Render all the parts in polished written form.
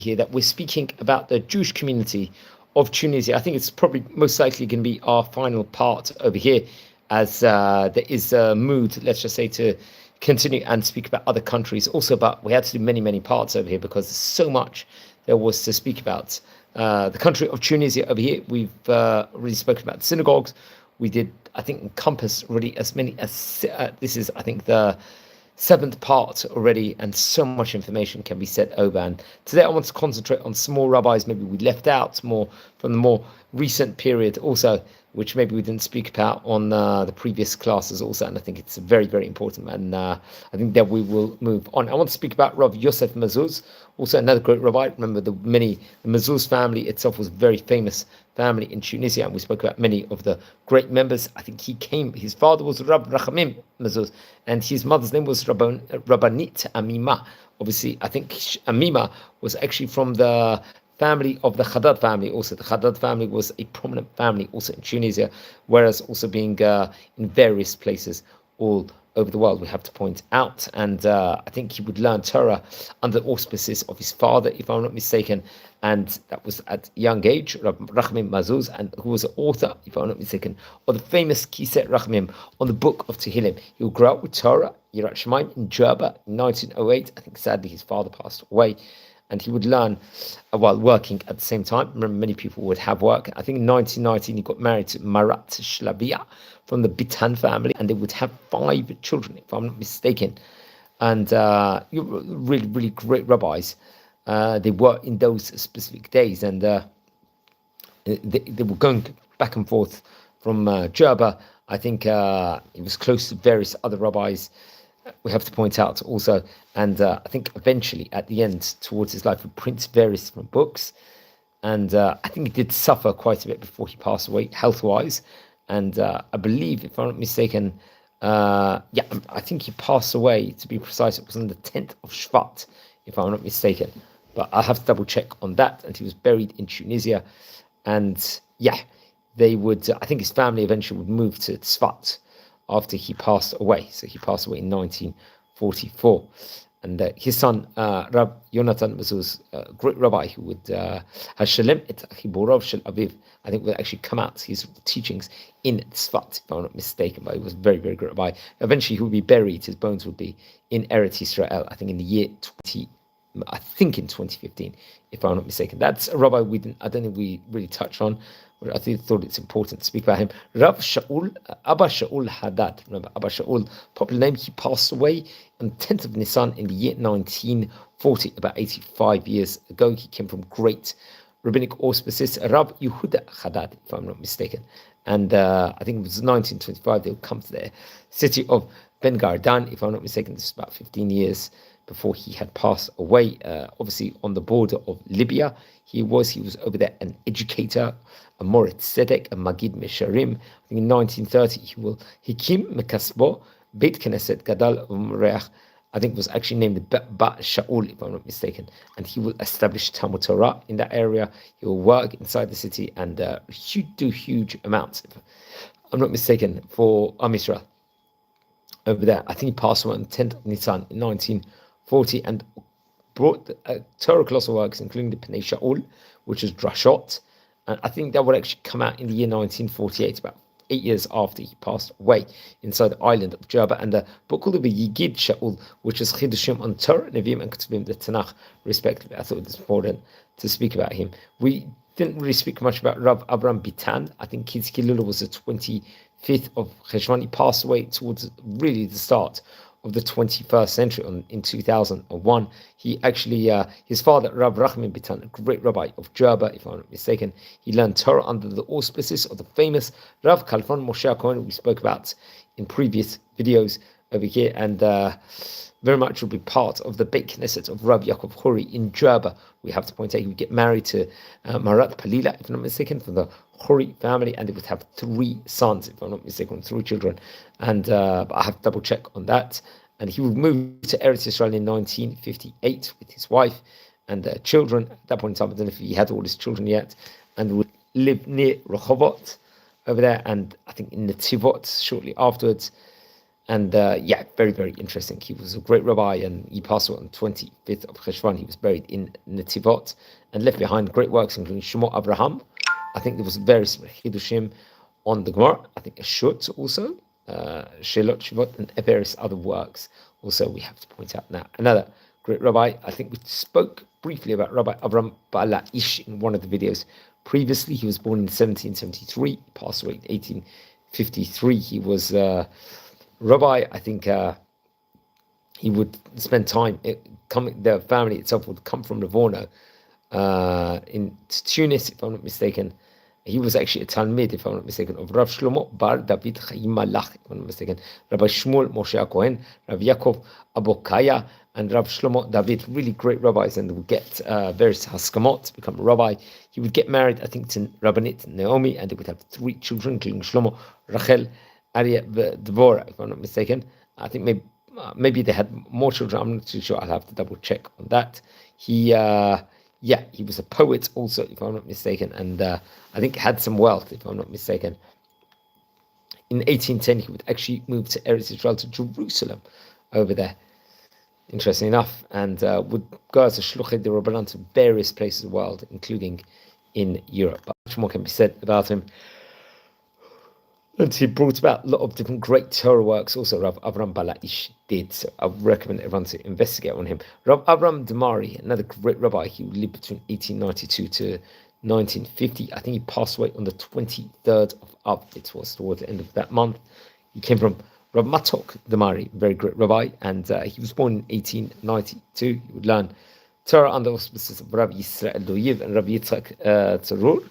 here that we're speaking about the Jewish community of Tunisia. I think it's probably most likely going to be our final part over here, as there is a mood, let's just say, to continue and speak about other countries also, but we had to do many parts over here because there's so much there was to speak about. The country of Tunisia over here, we've already spoken about synagogues. We did, I think, encompass already as many as this is, I think, the seventh part already, and so much information can be said over. And today I want to concentrate on some more rabbis maybe we left out more from the more recent period also, which maybe we didn't speak about on the previous classes also, and I think it's very important, and I think that we will move on. I want to speak about Rav Yosef Mazuz, also another great rabbi. Remember, the Mazuz family itself was a very famous family in Tunisia, and we spoke about many of the great members. I think his father was Rab Rachamim Mazuz, and his mother's name was Rabbanit Amima. Obviously, I think Amima was actually from the family of the Haddad family also. The Haddad family was a prominent family also in Tunisia, whereas also being in various places all over the world, we have to point out. And I think he would learn Torah under the auspices of his father, if I'm not mistaken, and that was at a young age, Rachamim Mazuz, and who was an author, if I'm not mistaken, of the famous Kiseh Rachamim on the book of Tehillim. He would grow up with Torah, Yirat Shamayim, in Jerba in 1908. I think sadly his father passed away, and he would learn while working at the same time. Remember, many people would have work. I think in 1919 he got married to Marat Shlabia from the Bitan family, and they would have 5 children, if I'm not mistaken. And really great rabbis. They were in those specific days, and they were going back and forth from Jerba. I think he was close to various other rabbis, we have to point out also, and I think eventually at the end towards his life would print various different books, and I think he did suffer quite a bit before he passed away health-wise, and I believe, if I'm not mistaken, I think he passed away, to be precise, it was on the 10th of Shvat, if I'm not mistaken, but I'll have to double check on that. And he was buried in Tunisia, and they would, I think his family eventually would move to Tzfat after he passed away. So he passed away in 1944. And his son, Rab Yonatan Mazuz, a great rabbi who would Hashalem et Chiborov Shel Aviv, I think would actually come out his teachings in Tzfat, if I'm not mistaken, but he was very great rabbi. Eventually he would be buried, his bones would be in Eretz Israel, I think in the year 2015, if I'm not mistaken. That's a rabbi I don't think we really touched on. I thought it's important to speak about him. Rav Shaul, Abba Shaul Haddad. Remember, Abba Shaul, popular name. He passed away on the 10th of Nisan in the year 1940, about 85 years ago. He came from great rabbinic auspices. Rav Yehuda Haddad, if I'm not mistaken. And I think it was 1925 they would come to the city of Ben Gardan, if I'm not mistaken. This was about 15 years before he had passed away, obviously on the border of Libya. He was over there an educator, a Moritz Tzedek, a Magid Mesharim. I think in 1930 he will Hikim Mekasbo, Beit Knesset Gadal Umreach, I think was actually named Ba Shaul, if I'm not mistaken, and he will establish Talmud Torah in that area. He will work inside the city and do huge amounts, if I'm not mistaken, for Am Yisrael over there. I think he passed away on the 10th of Nisan in 1940 and brought Torah colossal works, including the Pnei Shaul, which is Drashot, and I think that would actually come out in the year 1948, about 8 years after he passed away, inside the island of Jerba, and the book called the Yigid Shaul, which is Chidushim on Torah, Nevi'im, and Ketuvim, the Tanakh, respectively. I thought it was important to speak about him. We didn't really speak much about Rav Abraham Bitan. I think his Kilula was the 25th of Cheshvan. He passed away towards really the start of the 21st century in 2001. He actually, his father, Rav Rachman Bitan, a great rabbi of Jerba, if I'm not mistaken, he learned Torah under the auspices of the famous Rav Kalfon Moshe Cohen, we spoke about in previous videos over here, and very much will be part of the Beit Knesset of Rav Yaakov Hori in Jerba. We have to point out he would get married to Marat Palila, if I'm not mistaken, from the Hori family, and they would have 3 sons, if I'm not mistaken, 3 children, and but I have to double check on that. And he would move to Eretz Israel in 1958 with his wife and children. At that point in time, I don't know if he had all his children yet, and would live near Rehovot over there, and I think in Netivot shortly afterwards. And very, very interesting. He was a great rabbi, and he passed away on the 25th of Cheshvan. He was buried in Netivot and left behind great works, including Shemo Abraham. I think there was various Chidushim on the Gemara. I think a Shut also, Shelot Shivot, and various other works. Also, we have to point out now another great rabbi. I think we spoke briefly about Rabbi Avram Ba'ala Ish in one of the videos previously. He was born in 1773, passed away in 1853. He was rabbi. I think he would spend time the family itself would come from Livorno in Tunis, if I'm not mistaken. He was actually a Talmid, if I'm not mistaken, of Rav Shlomo Bar David Chaim Malach, if I'm not mistaken, Rabbi Shmuel Moshe Cohen, Rav Yaakov Abokaya, and Rav Shlomo David, really great rabbis, and would get various haskamot to become a rabbi. He would get married, I think, to Rabbanit Naomi, and they would have 3 children, including Shlomo, Rachel, Arya, Deborah, if I'm not mistaken. I think maybe they had more children. I'm not too sure. I'll have to double check on that. He was a poet also, if I'm not mistaken, and I think had some wealth, if I'm not mistaken. In 1810, he would actually move to Eretz Israel, to Jerusalem, over there. Interesting enough, and would go as a shluchei de Rabbanan to various places of the world, including in Europe. But much more can be said about him. And he brought about a lot of different great Torah works. Also, Rav Avram Balaish did. So I would recommend everyone to investigate on him. Rav Avram Damari, another great rabbi, he lived between 1892 to 1950. I think he passed away on the 23rd of Av. It was towards the end of that month. He came from Rav Matok Damari, very great rabbi, and he was born in 1892. He would learn Torah under auspices of Rav Yisrael Doyev and Rav Yitzchak Tzarur,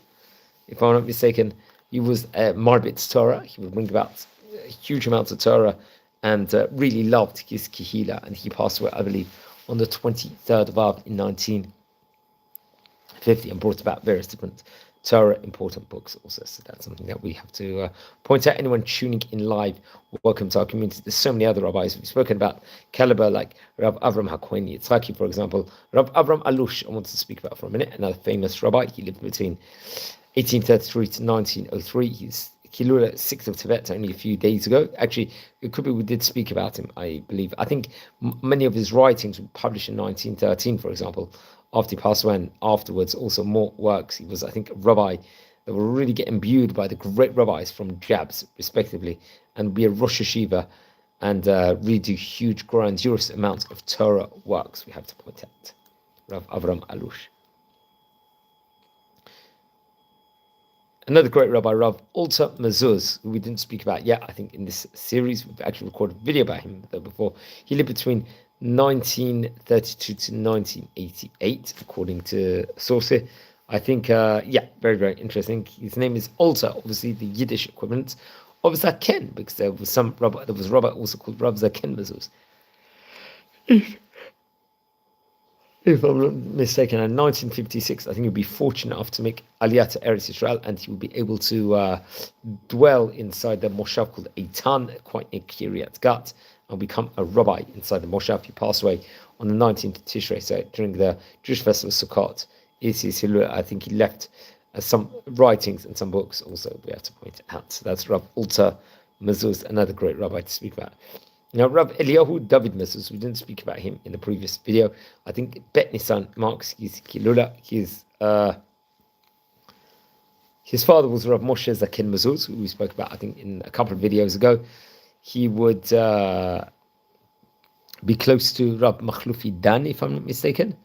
if I'm not mistaken. He was a Marbitz Torah. He would bring about huge amounts of Torah and really loved his Kehila. And he passed away, I believe, on the 23rd of Av in 1950 and brought about various different Torah important books also. So that's something that we have to point out. Anyone tuning in live, welcome to our community. There's so many other rabbis. We've spoken about caliber like Rav Avram HaKohen Yitzchaki, for example. Rav Avram Alush, I want to speak about for a minute. Another famous rabbi. He lived between 1833 to 1903. He's Kilula, 6th of Tibet, only a few days ago. Actually, it could be we did speak about him, I believe. I think many of his writings were published in 1913, for example, after he passed away, and afterwards also more works. He was, I think, a rabbi that will really get imbued by the great rabbis from Jabs, respectively, and be a Rosh Hashiva and really do huge, grandiose amounts of Torah works, we have to point out. Rav Avram Alush. Another great rabbi, Rav Alta Mazuz, who we didn't speak about yet. I think in this series, we've actually recorded a video about him though before. He lived between 1932 to 1988, according to sources. I think, very, very interesting. His name is Alta, obviously the Yiddish equivalent of Zaken, because there was a rabbi also called Rav Zaken Mazuz. If I'm not mistaken, in 1956, I think he'd be fortunate enough to make Aliyah to Eretz Israel, and he would be able to dwell inside the moshav called Eitan, quite near Kiryat Gat, and become a rabbi inside the moshav. He passed away on the 19th of Tishrei, so during the Jewish festival of Sukkot. I think he left some writings and some books also, we have to point out. So that's Rav Alta Mazuz, another great rabbi to speak about. Now, Rav Eliyahu David Mazuz, we didn't speak about him in the previous video. I think Bet Nisan marks his Kilula. His father was Rav Moshe Zaken Mazuz, who we spoke about, I think, in a couple of videos ago. He would be close to Rav Machlufi Dan, if I'm not mistaken.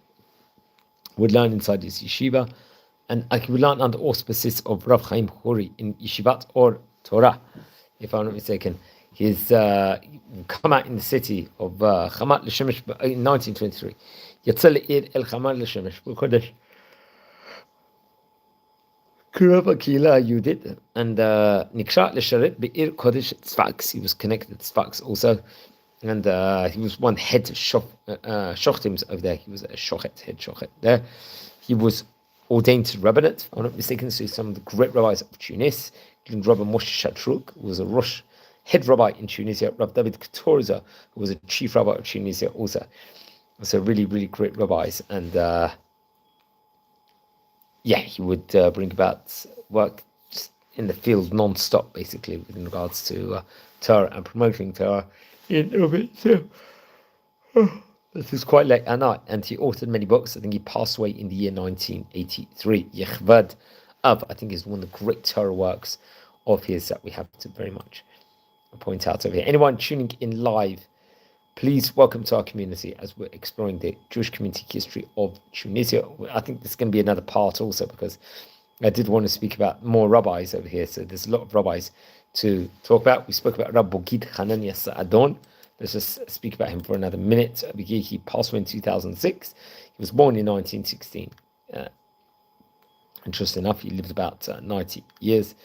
Would learn inside his yeshiva. And he would learn under auspices of Rav Chaim Hori in Yeshivat or Torah, if I'm not mistaken. He's come out in the city of Chamat L'Shemesh in 1923. יצא לעיר אל חמת לשמש בקודש. קרב הקהילה היהודית, and נקרא לשרת בעיר קודש Tzfaks. He was connected to Tzfaks also, and he was one head shochtims over there. He was a head shochet there. He was ordained to rabbinate, if I'm not mistaken, so some of the great rabbis of Tunis, including Rabbi Moshe Shatruk, who was a head rabbi in Tunisia, Rabbi David Katorza, who was a chief rabbi of Tunisia also. So really, really great rabbis. And he would bring about work in the field non-stop, basically, in regards to Torah and promoting Torah in Ubit. So this is quite late at night, and he authored many books. I think he passed away in the year 1983. Yechvad Av, I think, is one of the great Torah works of his that we have to very much point out over here. Anyone tuning in live, please welcome to our community as we're exploring the Jewish community history of Tunisia. I think this is going to be another part also, because I did want to speak about more rabbis over here. So there's a lot of rabbis to talk about. We spoke about Rabbi Gid Hanania Sa'adon. Let's just speak about him for another minute. He passed away in 2006. He was born in 1916. Interesting enough, he lived about 90 years.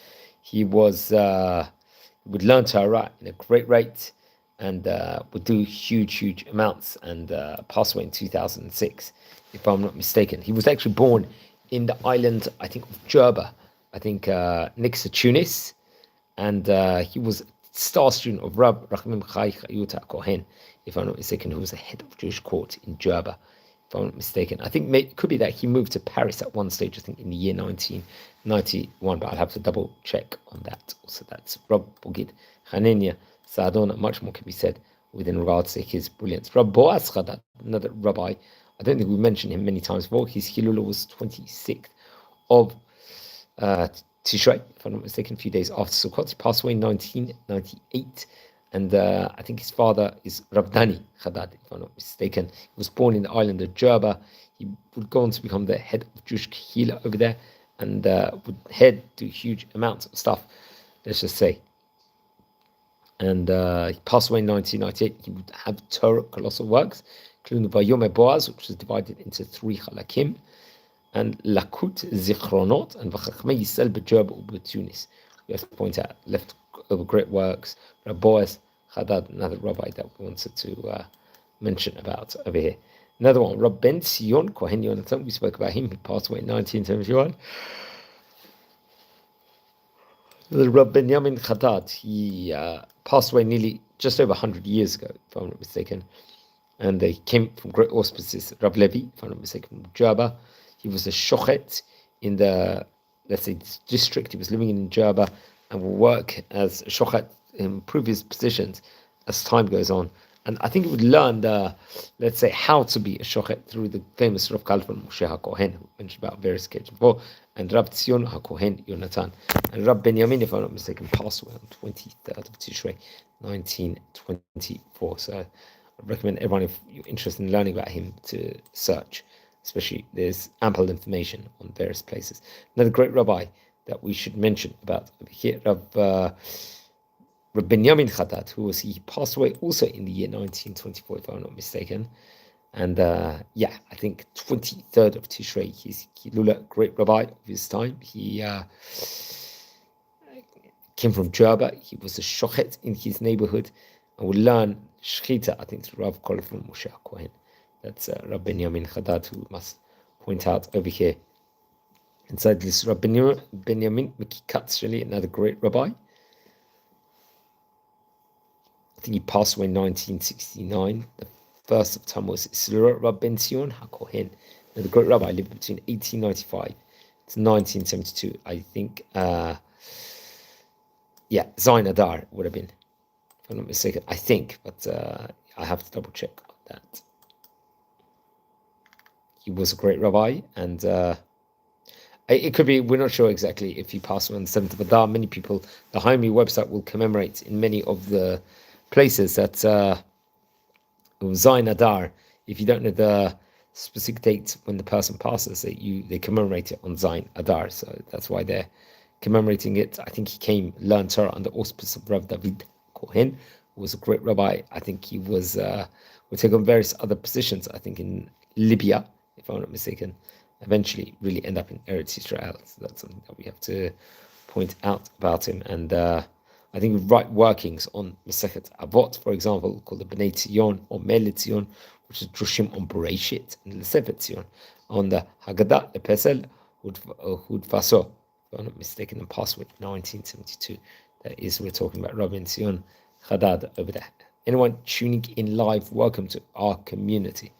He would learn Torah in a great rate, and would do huge amounts, and passed away in 2006, if I'm not mistaken. He was actually born in the island, I think, of Jerba, I think next to Tunis, and he was a star student of Rab Rachmim Chai Chayuta Kohen, if I'm not mistaken, who was the head of Jewish court in Jerba, if I'm not mistaken. I think it could be that he moved to Paris at one stage, I think in the year 1991, but I'll have to double check on that. Also, that's Rab Bogid Hanania Sa'adon. Much more can be said within regards to his brilliance. Rab Boaz Chadad, another rabbi, I don't think we mentioned him many times before. His Hilula was 26th of Tishrei, if I'm not mistaken, a few days after Sukkot. He passed away in 1998. And I think his father is Rab Dani Chadad, if I'm not mistaken. He was born in the island of Jerba. He would go on to become the head of Jewish Kahila over there, and would do huge amounts of stuff, let's just say. And he passed away in 1998. He would have Torah colossal works, including the Vayome Boaz, which was divided into 3 halakim, and Lakut Zichronot, and V'chachmei Yisrael b'Jerba u'Betunis. We have to point out, left over great works. Rabbi Boaz Chadad, another rabbi that we wanted to mention about over here. Another one, Rab Ben Sion Kohen Yonatan. We spoke about him. He passed away in 1971. The Rab Benjamin Chadad, he passed away nearly just over 100 years ago, if I'm not mistaken. And they came from great auspices. Rab Levi, if I'm not mistaken, from Jerba. He was a shochet in the, let's say, district. He was living in Jerba and will work as a shochet, improve his positions as time goes on. And I think he would learn let's say, how to be a shochet through the famous Rav Kalfon Moshe HaKohen, who mentioned about various occasions before, and Rab Tzion HaKohen Yonatan. And Rab Benjamin, if I'm not mistaken, passed away on 23rd of Tishrei, 1924. So I recommend everyone, if you're interested in learning about him, to search. Especially, there's ample information on various places. Another great rabbi that we should mention about over here, Rab Benjamin Chadad, he passed away also in the year 1924, if I'm not mistaken. And I think 23rd of Tishrei, he's Hilula, great rabbi of his time. He came from Jerba. He was a shochet in his neighborhood, and would learn shchita, I think, through Rav Kolfman Moshe HaKohen. That's Rab Benjamin Chadad, who must point out over here. Inside this, Rab Benjamin Mekikatzsheli, another great rabbi. I think he passed away in 1969. The first of Tammuz is Rab Ben Sion HaKohen. Now, the great rabbi lived between 1895 to 1972. I think, Zain Adar would have been, if I'm not mistaken. I think, but I have to double check on that. He was a great rabbi, and it could be, we're not sure exactly if he passed away on the 7th of Adar. Many people, the Haimi website will commemorate in many of the places that Zain Adar, if you don't know the specific date when the person passes, they commemorate it on Zain Adar. So that's why they're commemorating it. I think he learned Torah under auspice of Rav David Kohen, who was a great rabbi. I think he would take on various other positions, I think in Libya, if I'm not mistaken, eventually really end up in Eretz Yisrael. So that's something that we have to point out about him. And I think we write workings on Masechet Avot, for example, called the Bnei Tzion or Mele Tzion, which is Drushim on Bereshit, and the Sefer Tzion on the Haggadah, the Pesel, Hudfaso, if I'm not mistaken, and passed away in 1972. That is, we're talking about Rabbi Tzion Chadad over there. Anyone tuning in live, welcome to our community.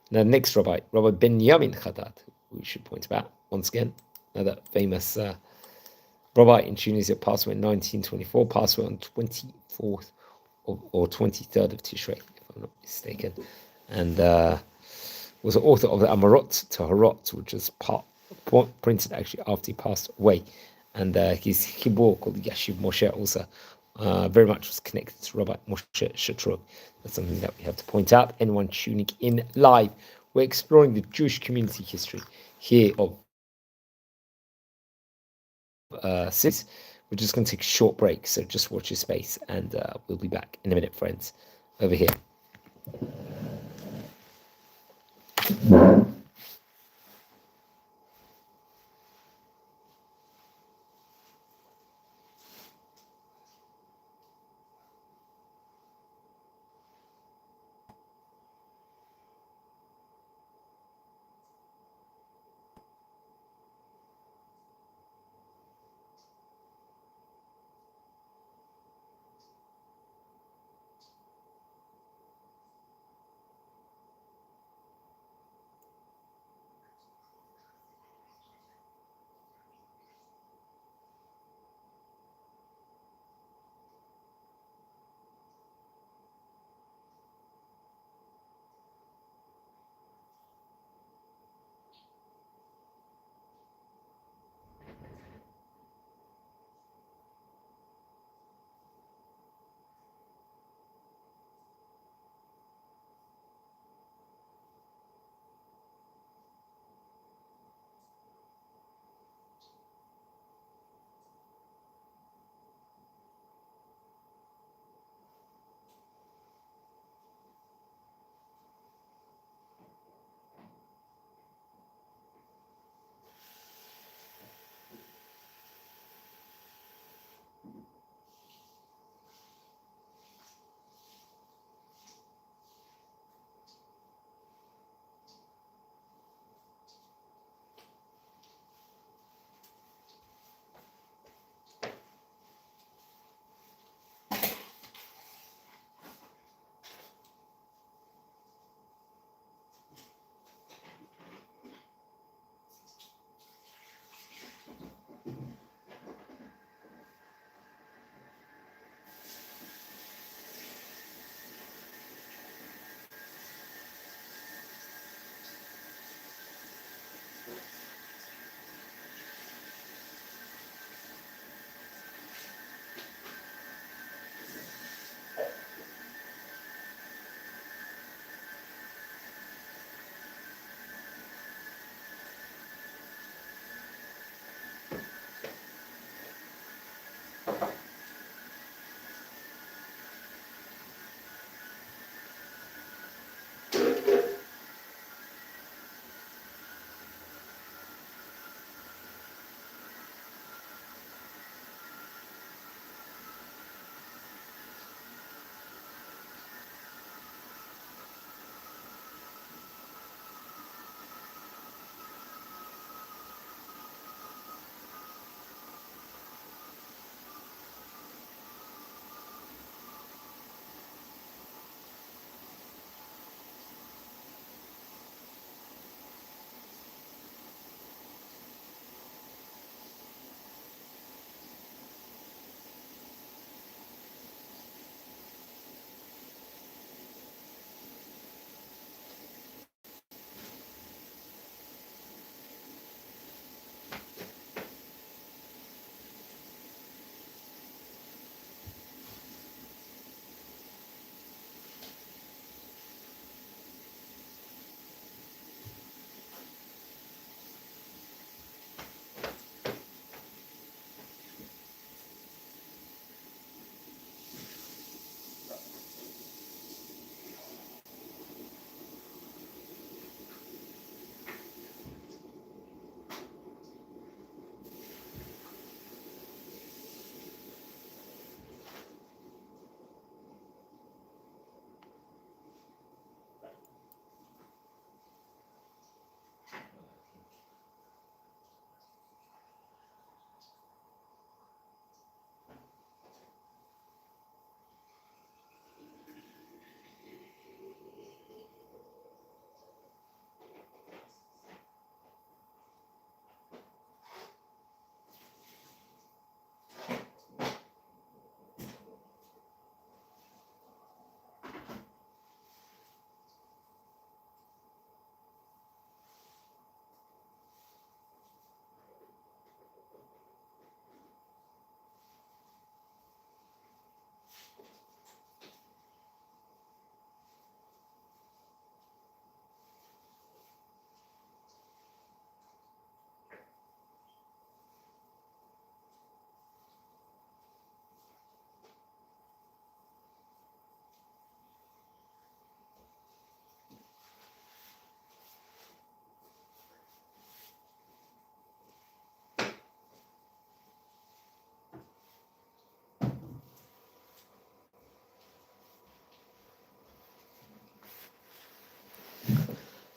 Now, next rabbi, Rabbi Benjamin Chadad, we should point about once again. another famous Rabbi in Tunisia, passed away in 1924, passed away on 24th or 23rd of Tishrei, if I'm not mistaken, and was the author of the Amarot to Harot, which was printed actually after he passed away, and his Chibur called the Yashiv Moshe also very much was connected to Rabbi Moshe Shatrug. That's something that we have to point out. Anyone tuning in live, we're exploring the Jewish community history here of cities. We're just going to take a short break, so just watch your space, and we'll be back in a minute, friends, over here.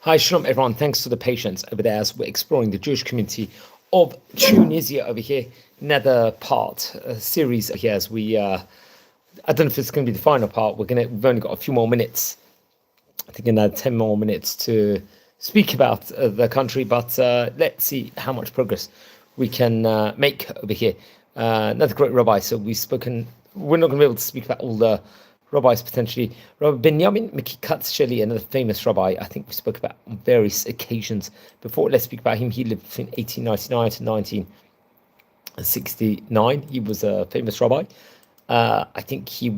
Hi, shalom everyone. Thanks for the patience over there as we're exploring the Jewish community of Tunisia over here. Another part, a series here as we, I don't know if it's going to be the final part. We've only got a few more minutes. I think another 10 more minutes to speak about the country, but let's see how much progress we can make over here. Another great rabbi. So we're not going to be able to speak about all the rabbis potentially. Rabbi Benjamin Mikikatz Sheli, another famous rabbi, I think we spoke about on various occasions before. Let's speak about him. He lived between 1899 to 1969. He was a famous rabbi. I think he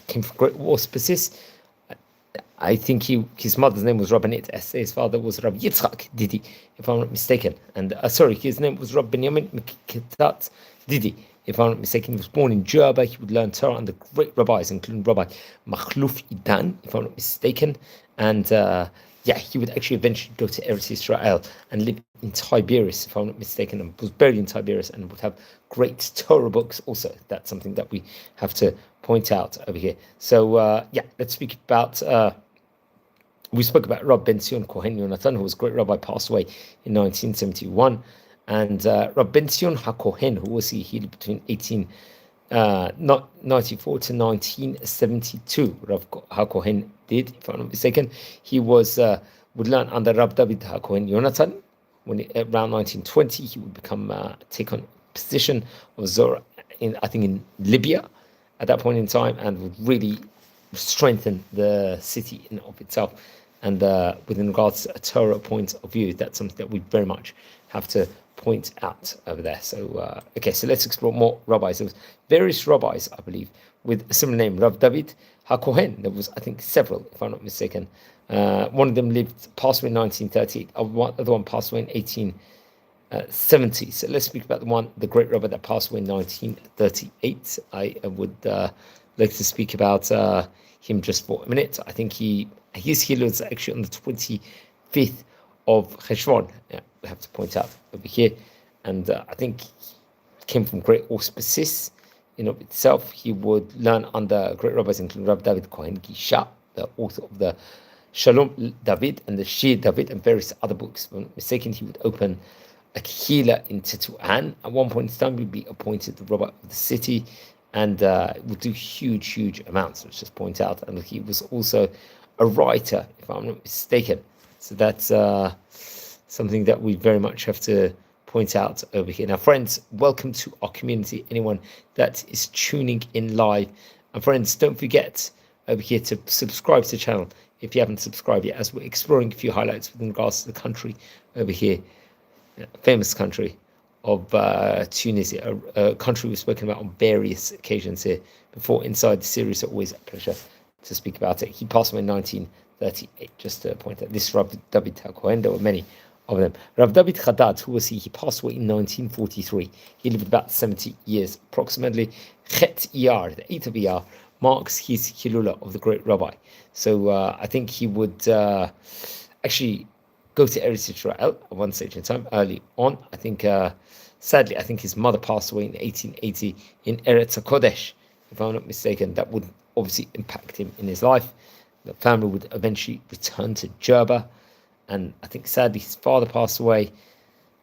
came from great auspices. I think his mother's name was Rabbanit Esther. His father was Rabbi Yitzchak Didi, if I'm not mistaken. And his name was Rabbi Benjamin Mikikatz Didi, if I'm not mistaken. He was born in Jerba. He would learn Torah under great rabbis, including Rabbi Machluf Idan, if I'm not mistaken. And he would actually eventually go to Eretz Israel and live in Tiberias, if I'm not mistaken, and was buried in Tiberias and would have great Torah books also. That's something that we have to point out over here. So, let's speak about... we spoke about Rab Ben Zion Kohen Yonatan, who was a great rabbi, passed away in 1971. And Rab Ben Zion HaKohen, who was he lived between 1894 to 1972. Rav HaKohen did, if I'm not mistaken. He would learn under Rab David HaKohen Yonatan. Around 1920, he would take on a position of Zora in Libya at that point in time, and would really strengthen the city in of itself. And within regards to a Torah point of view, that's something that we very much have to point out over there. So, so let's explore more rabbis. There was various rabbis, I believe, with a similar name, Rav David HaKohen. There was, I think, several, if I'm not mistaken. One of them passed away in 1938. The other one passed away in 1870. So let's speak about the great rabbi that passed away in 1938. I would like to speak about him just for a minute. I think his Hillel was actually on the 25th of Cheshvan. Yeah, we have to point out over here. And I think he came from great auspices in of itself. He would learn under great rabbis, including Rabbi David Kohen Gisha, the author of the Shalom David and the Shir David and various other books. If I'm not mistaken, he would open a kahila in Tetuan. At one point in time, he would be appointed the rabbi of the city, and would do huge amounts. Let's just point out. And he was also a writer, if I'm not mistaken. So that's something that we very much have to point out over here. Now, friends, welcome to our community. Anyone that is tuning in live. And friends, don't forget over here to subscribe to the channel if you haven't subscribed yet, as we're exploring a few highlights with regards to the country over here, famous country of Tunisia, a country we've spoken about on various occasions here before inside the series. So always a pleasure to speak about it. He passed away in 1938, just to point out. This Rav David HaKohen, there were many of them. Rav David Chadad, who was he? He passed away in 1943. He lived about 70 years approximately. Chet Iyar, the 8th of Iyar, marks his Hilula of the great rabbi. So I think he would actually go to Eretz Israel at one stage in time, early on. I think, sadly, I think his mother passed away in 1880 in Eretz HaKodesh, if I'm not mistaken. That would obviously impact him in his life. The family would eventually return to Jerba, and I think sadly his father passed away.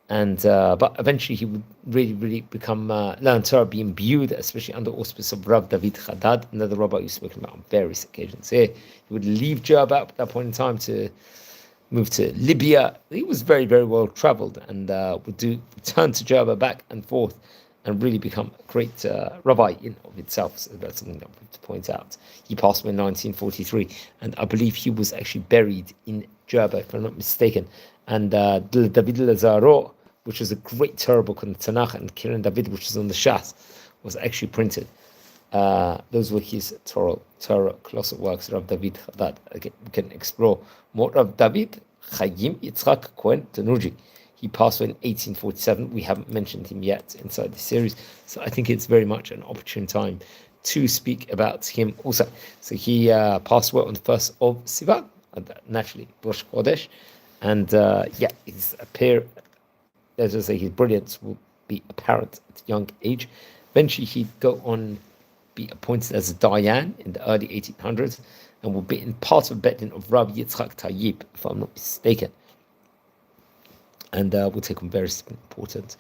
And but eventually he would really become learn Torah, be imbued, especially under auspice of Rav David Chadad, another rabbi we've spoken about on various occasions here. He would leave Jerba at that point in time to move to Libya. He was very well traveled, and would return to Jerba back and forth, and really become a great rabbi in of itself. So that's something that we have to point out. He passed away in 1943, and I believe he was actually buried in Jerba, if I'm not mistaken. And David Lazaro, which was a great Torah book on the Tanakh, and Kiran David, which is on the Shas, was actually printed. Those were his Torah colossal works. Rav David that again we can explore more. Rav David Chaim Yitzchak Kohen Tanuji. He passed away in 1847. We haven't mentioned him yet inside the series, so I think it's very much an opportune time to speak about him also. So he passed away on the 1st of Sivan, and naturally Rosh Chodesh, and his brilliance will be apparent at a young age. Eventually, he'd go on be appointed as a Dayan in the early 1800s, and will be in part of Beit Din of Rabbi Yitzchak Tayyib, if I'm not mistaken. And will take on very important,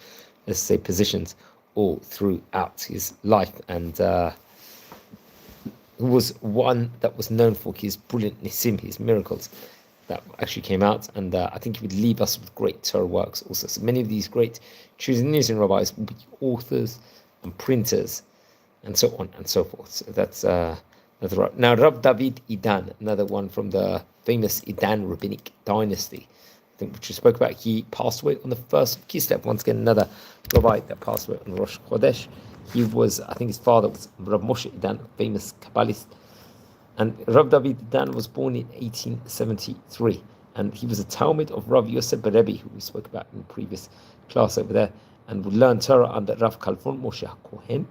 let's say, positions all throughout his life. And he was one that was known for his brilliant nisim, his miracles that actually came out. And I think he would leave us with great Torah works also. So many of these great Tunisian rabbis will be authors and printers and so on and so forth. So that's right. Now, Rav David Idan, another one from the famous Idan rabbinic dynasty, which we spoke about. He passed away on the 1st of Kislev. Once again, another rabbi that passed away on Rosh Chodesh. He was, I think his father was Rav Moshe Idan, a famous Kabbalist. And Rav David Idan was born in 1873. And he was a Talmud of Rav Yosef Berebi, who we spoke about in the previous class over there, and would learn Torah under Rav Kalfon Moshe HaKohen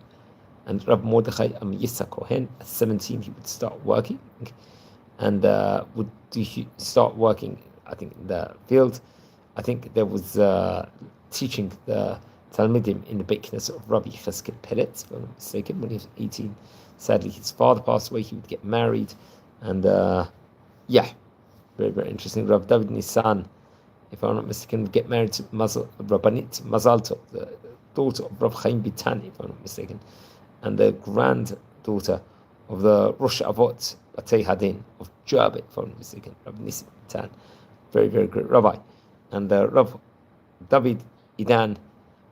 and Rav Mordechai Amyissa Kohen. At 17, he would start working and start working, I think, in the field. I think there was teaching the Talmudim in the Beit Knesset of Rabbi Cheskel Peretz, if I'm not mistaken, when he was 18. Sadly, his father passed away. He would get married. And very, very interesting. Rav David Nissan, if I'm not mistaken, would get married to Rabbanit Mazalto, the daughter of Rav Chaim Bitan, if I'm not mistaken, and the granddaughter of the Rosh Avot Batei Hadin of Jerbet, if I'm not mistaken, Rav Nissim Bitan. Very, very great rabbi. And Rav David Idan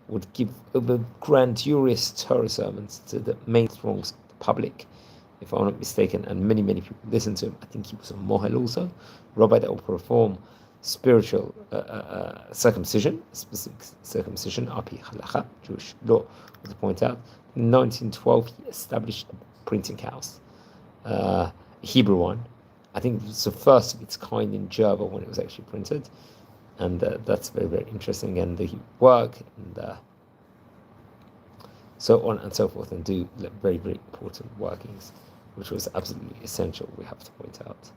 would give over grandiose Torah sermons to the main throngs of the public, if I'm not mistaken, and many, many people listened to him. I think he was a mohel also, rabbi that will perform spiritual circumcision, specific circumcision, api halacha, Jewish law, to point out. In 1912, he established a printing house, a Hebrew one. I think it was the first of its kind in German when it was actually printed. And that's very, very interesting. And he work and so on and so forth, and do very, very important workings, which was absolutely essential, we have to point out,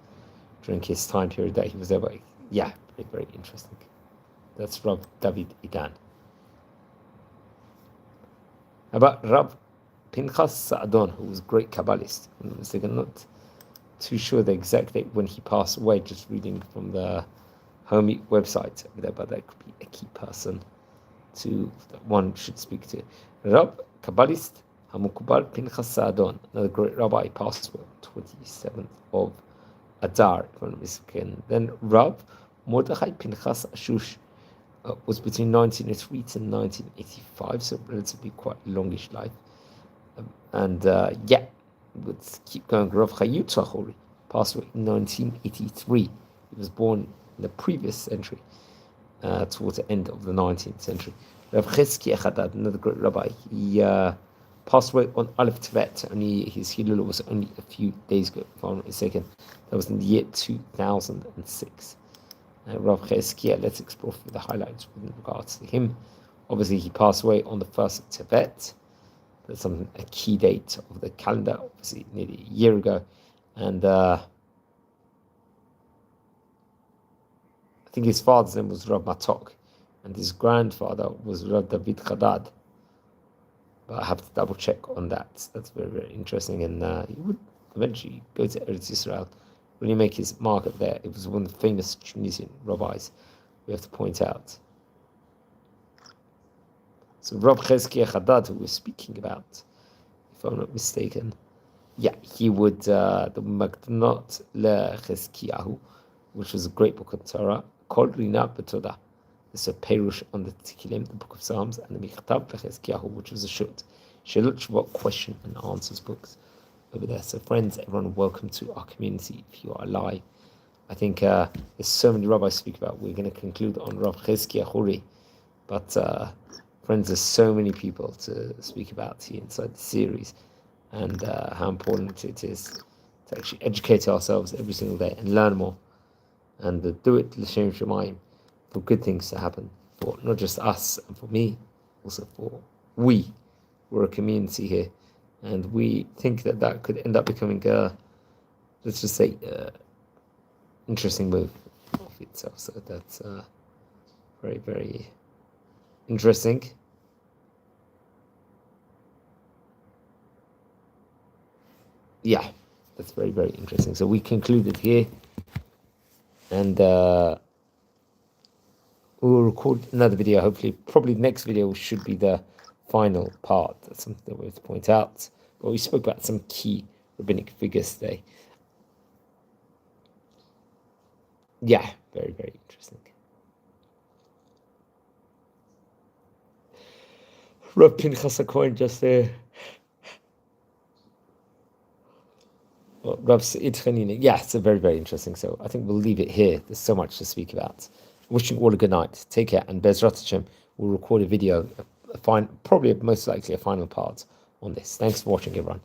during his time period that he was there. But yeah, very, very interesting. That's Rav David Idan. About Rav Pinchas Sa'adon, who was a great Kabbalist. I'm not too sure the exact date when he passed away, just reading from the Homey website over there, but that could be a key person that one should speak to. Rab Kabbalist Hamukubal Pinchas Sa'adon, another great rabbi, passed away on 27th of Adar, if I'm not mistaken. Then Rab Mordechai Pinchas Ashush was between 1903 to 1985, so relatively quite longish life. Let's keep going. Rav Chayut Tzachori passed away in 1983. He was born in the previous century, towards the end of the 19th century. Rav Chesky Echadad, another great rabbi, he passed away on Aleph Tevet. His Hilul was only a few days ago, if I'm not mistaken. That was in the year 2006. Rav Chesky, let's explore the highlights with regards to him. Obviously, he passed away on the 1st of Tevet. That's a key date of the calendar, obviously nearly a year ago. And I think his father's name was Rav Matok, and his grandfather was Rav David Chadad. But I have to double check on that. That's very, very interesting. And he would eventually go to Eretz Yisrael, really make his mark up there. It was one of the famous Tunisian rabbis, we have to point out. So Rav Chesky Echadad, who we're speaking about, if I'm not mistaken, he would, the Magdonot Le Cheskiyahu, which was a great book of Torah, called Rina Betoda. It's a Perush on the Tikkilim, the book of Psalms, and the Michtav Le Cheskiyahu, which was a Shut Shvat question and answers books over there. So friends, everyone, welcome to our community if you are alive. I think there's so many rabbis to speak about. We're going to conclude on Rav Chesky Achuri, but friends, there's so many people to speak about here inside the series, and how important it is to actually educate ourselves every single day and learn more, and do it l'shem shemayim, for good things to happen, for not just us and for me, also for we're a community here, and we think that could end up becoming let's just say interesting move of itself. So that's very, very interesting. That's very, very interesting. So we concluded here, and we will record another video. Hopefully, probably the next video should be the final part. That's something that we have to point out. But we spoke about some key rabbinic figures today. Yeah, very, very interesting. Rav Pinchas Cohen just there. Rav Sa'id Chanini. Yeah, it's a very, very interesting. So I think we'll leave it here. There's so much to speak about. Wishing all a good night. Take care. And Bezrat Hashem, we'll record a video, probably most likely a final part on this. Thanks for watching, everyone.